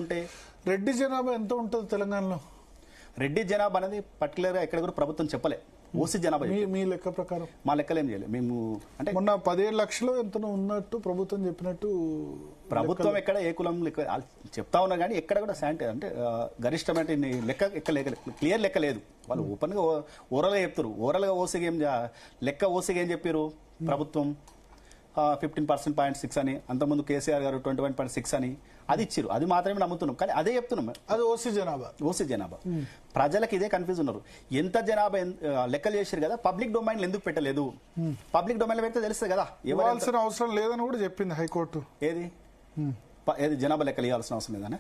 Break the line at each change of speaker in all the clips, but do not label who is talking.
ఉంటే
రెడ్డి జనాభా ఎంత ఉంటుంది తెలంగాణలో?
రెడ్డి జనాభా అనేది పర్టికులర్గా ఎక్కడ కూడా ప్రభుత్వం చెప్పలే. ఓసీ జనాభా
మీ లెక్క ప్రకారం
మా లెక్కలు ఏం చేయలేదు మేము. అంటే
మొన్న 17 లక్షలు ఎంతనో ఉన్నట్టు ప్రభుత్వం చెప్పినట్టు.
ప్రభుత్వం ఎక్కడ ఏ కులం లెక్క చెప్తా ఉన్నారు కానీ ఎక్కడ కూడా శాంటి అంటే గరిష్టమైన లెక్క క్లియర్ లెక్క లేదు. వాళ్ళు ఓపెన్గా ఓరల్గా చెప్తారు. ఓరల్గా ఓసీగా ఏం లెక్క ఓసీగా ఏం చెప్పారు ప్రభుత్వం 15.6 అని, అంతకుముందు కేసీఆర్ గారు 21.6 అని అది ఇచ్చారు. అది మాత్రమే నమ్ముతున్నాం కానీ అదే చెప్తున్నాం.
అది ఓసీ జనాభా.
ప్రజలకు ఇదే కన్ఫ్యూజ్ ఉన్నారు. ఎంత జనాభా లెక్కలు చేశారు కదా, పబ్లిక్ డొమైన్ ఎందుకు పెట్టలేదు? పబ్లిక్ డొమైన్ లో పెడితే తెలుస్తుంది కదా,
ఇవ్వాల్సిన అవసరం లేదని కూడా చెప్పింది హైకోర్టు.
ఏది జనాభా లెక్కలు ఇవ్వాల్సిన అవసరం లేదని.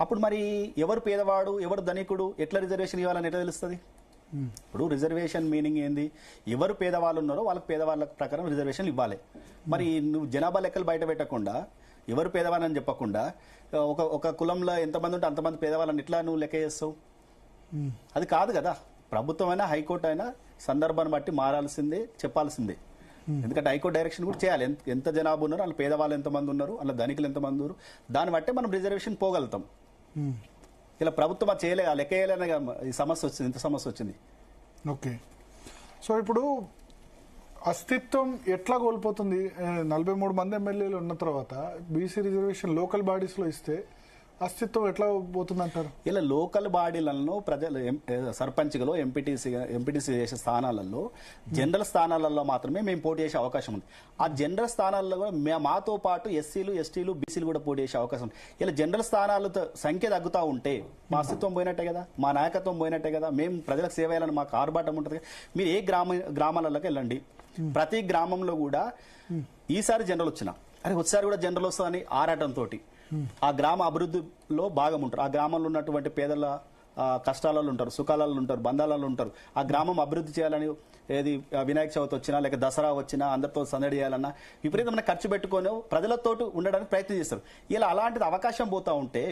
అప్పుడు మరి ఎవరు పేదవాడు ఎవరు ధనికుడు ఎట్లా రిజర్వేషన్ ఇవ్వాలని ఎట్లా తెలుస్తుంది? ఇప్పుడు రిజర్వేషన్ మీనింగ్ ఏంది? ఎవరు పేదవాళ్ళు ఉన్నారో వాళ్ళకి పేదవాళ్ళ ప్రకారం రిజర్వేషన్ ఇవ్వాలి. మరి నువ్వు జనాభా లెక్కలు బయట పెట్టకుండా, ఎవరు పేదవాళ్ళని చెప్పకుండా, ఒక కులంలో ఎంతమంది ఉంటే అంతమంది పేదవాళ్ళని ఎట్లా నువ్వు లెక్క చేస్తావు? అది కాదు కదా. ప్రభుత్వం అయినా హైకోర్టు అయినా సందర్భాన్ని బట్టి మారాల్సిందే, చెప్పాల్సిందే. ఎందుకంటే హైకోర్టు డైరెక్షన్ కూడా చేయాలి. ఎంత జనాభా ఉన్నారు, వాళ్ళ పేదవాళ్ళు ఎంతమంది ఉన్నారు, వాళ్ళ ధనికులు ఎంతమంది ఉన్నారు, దాన్ని బట్టే మనం రిజర్వేషన్ పోగలుగుతాం. ఇలా ప్రభుత్వం అది చేయలే, లెక్క వేయలేని ఈ సమస్య వచ్చింది, ఇంత సమస్య వచ్చింది.
ఓకే, సో ఇప్పుడు అస్తిత్వం ఎట్లా కోల్పోతుంది? 43 మంది ఎమ్మెల్యేలు ఉన్న తర్వాత బీసీ రిజర్వేషన్ లోకల్ బాడీస్ లో ఇస్తే అస్తిత్వం ఎట్లా పోతుంది అంటారు?
ఇలా లోకల్ బాడీలలో ప్రజలు సర్పంచ్లో ఎంపీటీసీ చేసే స్థానాలలో జనరల్ స్థానాలలో మాత్రమే మేము పోటీ చేసే అవకాశం ఉంది. ఆ జనరల్ స్థానాల్లో కూడా మాతో పాటు ఎస్సీలు ఎస్టీలు బీసీలు కూడా పోటీ చేసే అవకాశం ఉంది. ఇలా జనరల్ స్థానాలతో సంఖ్య తగ్గుతూ ఉంటే మా అస్తిత్వం పోయినట్టే కదా, మా నాయకత్వం పోయినట్టే కదా. మేము ప్రజలకు సేవ చేయాలని మాకు ఆర్భాటం ఉంటుంది. మీరు ఏ గ్రామాలలోకి వెళ్ళండి, ప్రతి గ్రామంలో కూడా ఈసారి జనరల్ వచ్చినా అరే వచ్చారు కూడా జనరల్ వస్తుందని ఆరాటంతో ఆ గ్రామ అభివృద్ధిలో భాగం ఉంటారు. ఆ గ్రామంలో ఉన్నటువంటి పేదల కష్టాలలో ఉంటారు, సుఖాలలో ఉంటారు, బంధాలలో ఉంటారు. ఆ గ్రామం అభివృద్ధి చేయాలని ఏది వినాయక చవితి వచ్చినా లేక దసరా వచ్చినా అందరితో సందడి చేయాలన్నా విపరీతమైన ఖర్చు పెట్టుకొని ప్రజలతో ఉండడానికి ప్రయత్నం చేస్తారు. ఇలా అలాంటిది అవకాశం పోతా ఉంటే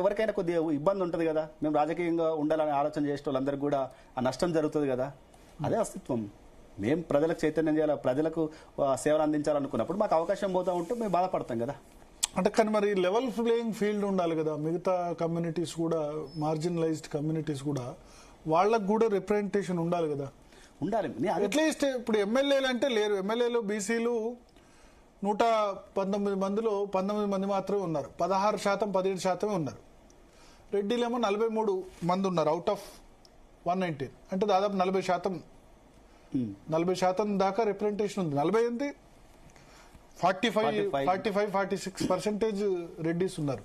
ఎవరికైనా కొద్దిగా ఇబ్బంది ఉంటుంది కదా. మేము రాజకీయంగా ఉండాలని ఆలోచన చేసే వాళ్ళందరికీ కూడా ఆ నష్టం జరుగుతుంది కదా. అదే అస్తిత్వం. మేము ప్రజలకు చైతన్యం చేయాలి, ప్రజలకు సేవలు అందించాలనుకున్నప్పుడు మాకు అవకాశం పోతా ఉంటే మేము బాధపడతాం కదా.
అంటే కానీ మరి లెవెల్ ప్లేయింగ్ ఫీల్డ్ ఉండాలి కదా. మిగతా కమ్యూనిటీస్ కూడా, మార్జినలైజ్డ్ కమ్యూనిటీస్ కూడా, వాళ్ళకు కూడా రిప్రజెంటేషన్ ఉండాలి కదా.
ఉండాలి.
అట్లీస్ట్ ఇప్పుడు ఎమ్మెల్యేలు అంటే లేరు. ఎమ్మెల్యేలు బీసీలు 119 మందిలో 19 మంది మాత్రమే ఉన్నారు. 16%, 17% ఉన్నారు. రెడ్డిలేమో 43 మంది ఉన్నారు అవుట్ ఆఫ్ 119. అంటే దాదాపు 40% దాకా రిప్రజెంటేషన్ ఉంది. 40 ఏంటి 45-46% రెడ్డిస్ ఉన్నారు.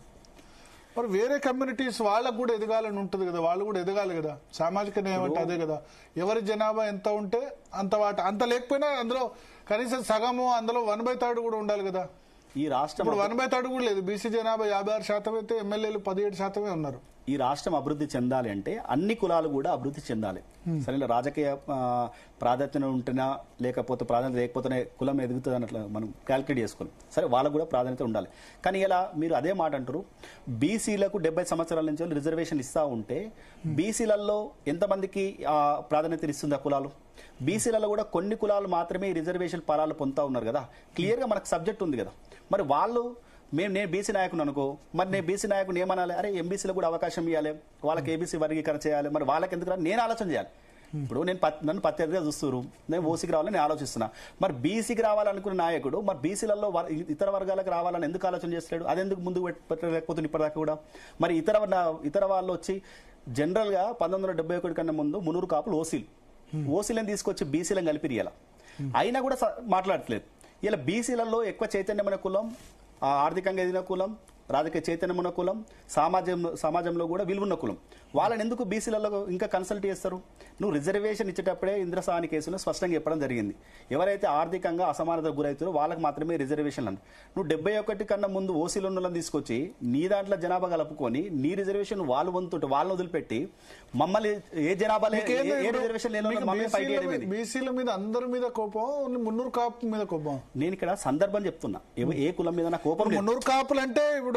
మరి వేరే కమ్యూనిటీస్ వాళ్ళకు కూడా ఎదగాలని ఉంటుంది కదా, వాళ్ళు కూడా ఎదగాలి కదా. సామాజిక న్యాయం అంటే అదే కదా. ఎవరి జనాభా ఎంత ఉంటే అంత లేకపోయినా అందులో కనీసం సగము, అందులో 1/3 కూడా ఉండాలి కదా.
ఈ రాష్ట్రం
ఇప్పుడు 1/3 కూడా లేదు. బీసీ జనాభా 56% అయితే ఎమ్మెల్యేలు 17% ఉన్నారు.
ఈ రాష్ట్రం అభివృద్ధి చెందాలి అంటే అన్ని కులాలు కూడా అభివృద్ధి చెందాలి. సరే రాజకీయ ప్రాధాన్యత ఉంటున్నా లేకపోతే ప్రాధాన్యత లేకపోతేనే కులం ఎదుగుతుంది అన్నట్లు మనం క్యాల్కులేట్ చేసుకోవాలి. సరే వాళ్ళకు కూడా ప్రాధాన్యత ఉండాలి. కానీ ఇలా మీరు అదే మాట అంటారు. బీసీలకు 70 సంవత్సరాల నుంచి రిజర్వేషన్ ఇస్తా ఉంటే బీసీలలో ఎంతమందికి ప్రాధాన్యత ఇస్తుంది ఆ కులాలు? బీసీలలో కూడా కొన్ని కులాలు మాత్రమే ఈ రిజర్వేషన్ ఫలాలు పొందుతా ఉన్నారు కదా. క్లియర్గా మనకు సబ్జెక్ట్ ఉంది కదా. మరి వాళ్ళు నేను బీసీ నాయకుని అనుకో, మరి నేను బీసీ నాయకుని ఏమనాలి? అరే ఎంబీసీలో కూడా అవకాశం ఇవ్వాలి, వాళ్ళకి ఏబీసీ వర్గీకరణ చేయాలి. మరి వాళ్ళకి ఎందుకు నేను ఆలోచన చేయాలి. ఇప్పుడు నన్ను ప్రత్యర్థిగా చూస్తున్నారు, నేను ఓసీకి రావాలని నేను ఆలోచిస్తున్నా. మరి బీసీకి రావాలనుకున్న నాయకుడు మరి బీసీలలో ఇతర వర్గాలకు రావాలని ఎందుకు ఆలోచన చేస్తున్నాడు? అదెందుకు ముందుకు పెట్టలేకపోతుంది ఇప్పటిదాకా కూడా? మరి ఇతర వాళ్ళు వచ్చి జనరల్గా 1971 కన్నా ముందు మునూరు కాపులు ఓసీలను తీసుకొచ్చి బీసీలను కలిపిరియాల అయినా కూడా మాట్లాడట్లేదు. ఇలా బీసీలలో ఎక్కువ చైతన్యమైన కులం, ఆర్థికంగా ఎదిగిన కులం, రాజకీయ చైతన్యమైన కులం, సమాజంలో కూడా విలువన్న కులం, వాళ్ళని ఎందుకు బీసీలలో ఇంకా కన్సల్ట్ చేస్తారు? నువ్వు రిజర్వేషన్ ఇచ్చేటప్పుడే ఇంద్రసాని కేసులో స్పష్టంగా చెప్పడం జరిగింది. ఎవరైతే ఆర్థికంగా అసమానతకు గురవుతారో వాళ్ళకి మాత్రమే రిజర్వేషన్ అని. నువ్వు 71 కన్నా ముందు ఓసీలో ఉన్న తీసుకొచ్చి నీ దాంట్లో జనాభా కలుపుకొని నీ రిజర్వేషన్ వాళ్ళు వంతుంటే వాళ్ళని వదిలిపెట్టి మమ్మల్ని ఏ జనాభా రిజర్వేషన్
బీసీల మీద అందరి మీద కోపం, మున్నూరు కాపు మీద కోపం.
నేను ఇక్కడ సందర్భం చెప్తున్నా. ఏ కులం మీద కోపం.
మున్నూరు కాపులు అంటే ఇప్పుడు